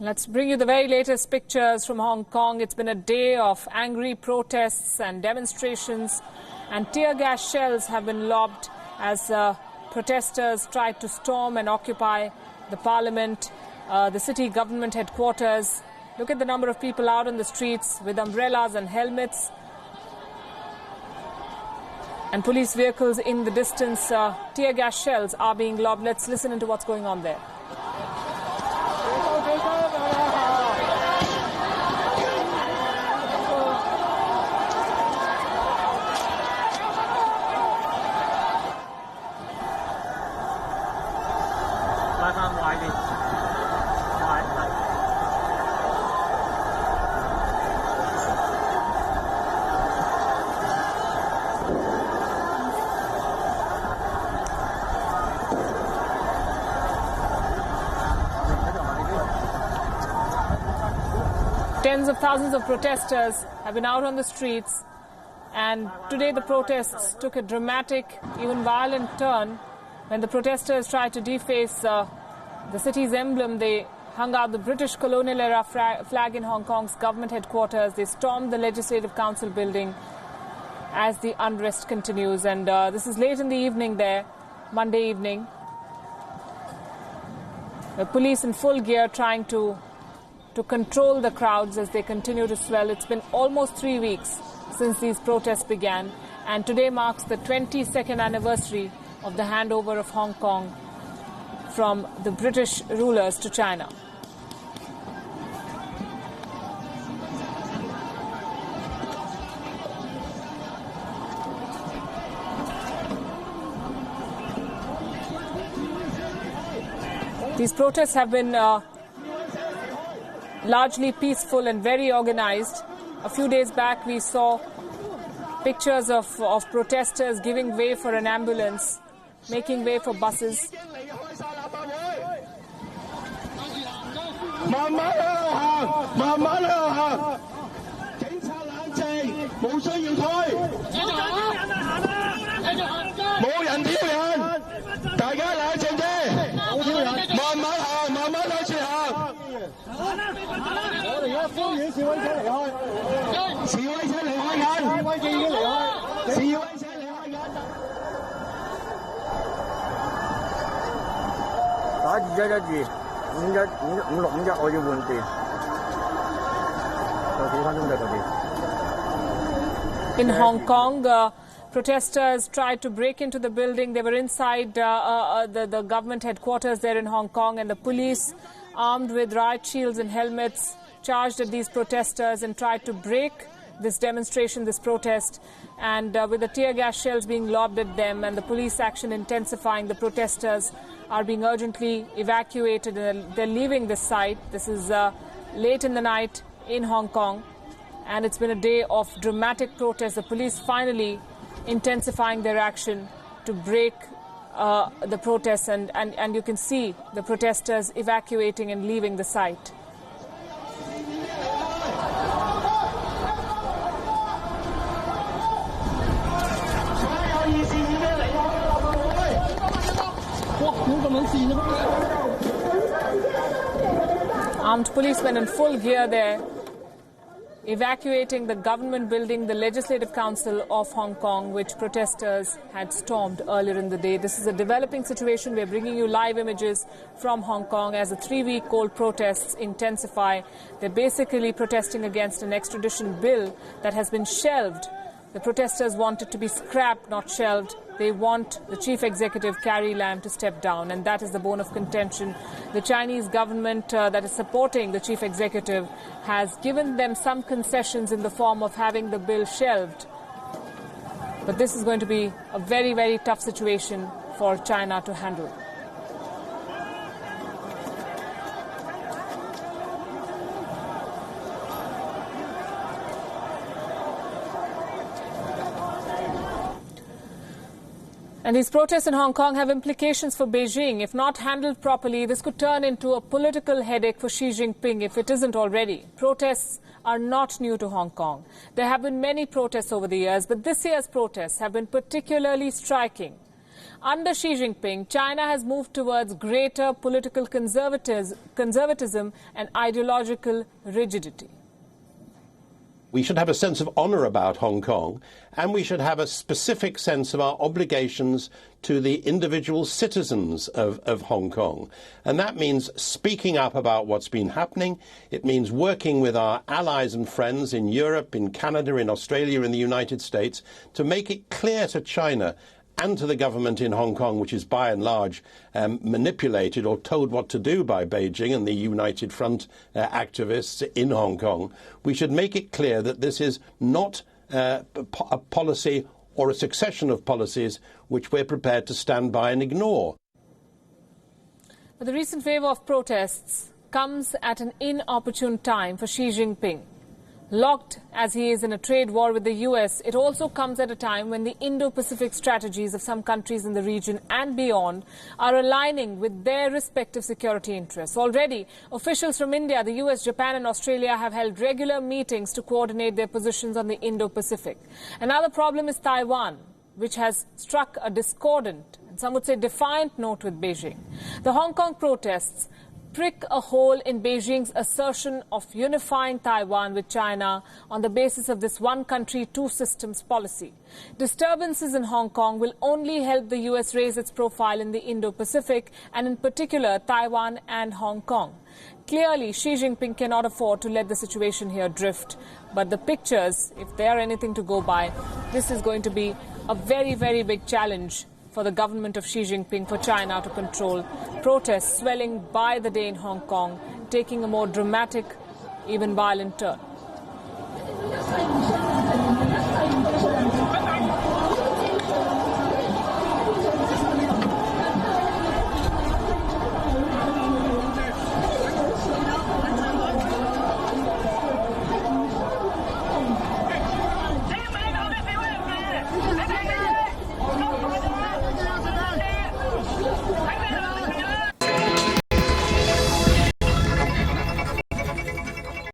Let's bring you the very latest pictures from Hong Kong. It's been a day of angry protests and demonstrations, and tear gas shells have been lobbed as protesters tried to storm and occupy the parliament, the city government headquarters. Look at the number of people out on the streets with umbrellas and helmets, and police vehicles in the distance. Tear gas shells are being lobbed. Let's listen into what's going on there. Tens of thousands of protesters have been out on the streets, and today the protests took a dramatic, even violent turn when the protesters tried to deface the city's emblem. They hung out the British colonial-era flag in Hong Kong's government headquarters. They stormed the Legislative Council building as the unrest continues. And this is late in the evening there, Monday evening. The police in full gear trying to control the crowds as they continue to swell. It's been almost 3 weeks since these protests began, and today marks the 22nd anniversary of the handover of Hong Kong from the British rulers to China. These protests have been largely peaceful and very organized. A few days back we saw pictures of protesters giving way for an ambulance, making way for buses. In Hong Kong, protesters tried to break into the building. They were inside the government headquarters there in Hong Kong, and the police, armed with riot shields and helmets, charged at these protesters and tried to break this demonstration, this protest, and with the tear gas shells being lobbed at them and the police action intensifying, the protesters are being urgently evacuated and they're leaving the site. This is late in the night in Hong Kong, and it's been a day of dramatic protest. The police finally intensifying their action to break the protests, and you can see the protesters evacuating and leaving the site. Armed policemen in full gear there, evacuating the government building, the Legislative Council of Hong Kong, which protesters had stormed earlier in the day. This is a developing situation. We're bringing you live images from Hong Kong as the 3-week-old protests intensify. They're basically protesting against an extradition bill that has been shelved. The protesters want it to be scrapped, not shelved. They want the chief executive, Carrie Lam, to step down, and that is the bone of contention. The Chinese government that is supporting the chief executive has given them some concessions in the form of having the bill shelved. But this is going to be a very, very tough situation for China to handle. And these protests in Hong Kong have implications for Beijing. If not handled properly, this could turn into a political headache for Xi Jinping if it isn't already. Protests are not new to Hong Kong. There have been many protests over the years, but this year's protests have been particularly striking. Under Xi Jinping, China has moved towards greater political conservatism and ideological rigidity. We should have a sense of honour about Hong Kong, and we should have a specific sense of our obligations to the individual citizens of Hong Kong. And that means speaking up about what's been happening. It means working with our allies and friends in Europe, in Canada, in Australia, in the United States, to make it clear to China and to the government in Hong Kong, which is by and large manipulated or told what to do by Beijing and the United Front activists in Hong Kong, we should make it clear that this is not a policy or a succession of policies which we're prepared to stand by and ignore. But the recent wave of protests comes at an inopportune time for Xi Jinping. Locked as he is in a trade war with the US, it also comes at a time when the Indo-Pacific strategies of some countries in the region and beyond are aligning with their respective security interests. Already, officials from India, the US, Japan and Australia have held regular meetings to coordinate their positions on the Indo-Pacific. Another problem is Taiwan, which has struck a discordant, and some would say defiant note with Beijing. The Hong Kong protests prick a hole in Beijing's assertion of unifying Taiwan with China on the basis of this one country, two systems policy. Disturbances in Hong Kong will only help the US raise its profile in the Indo-Pacific and in particular Taiwan and Hong Kong. Clearly, Xi Jinping cannot afford to let the situation here drift. But the pictures, if they are anything to go by, this is going to be a very, very big challenge for the government of Xi Jinping for China to control. Protests swelling by the day in Hong Kong, taking a more dramatic, even violent turn.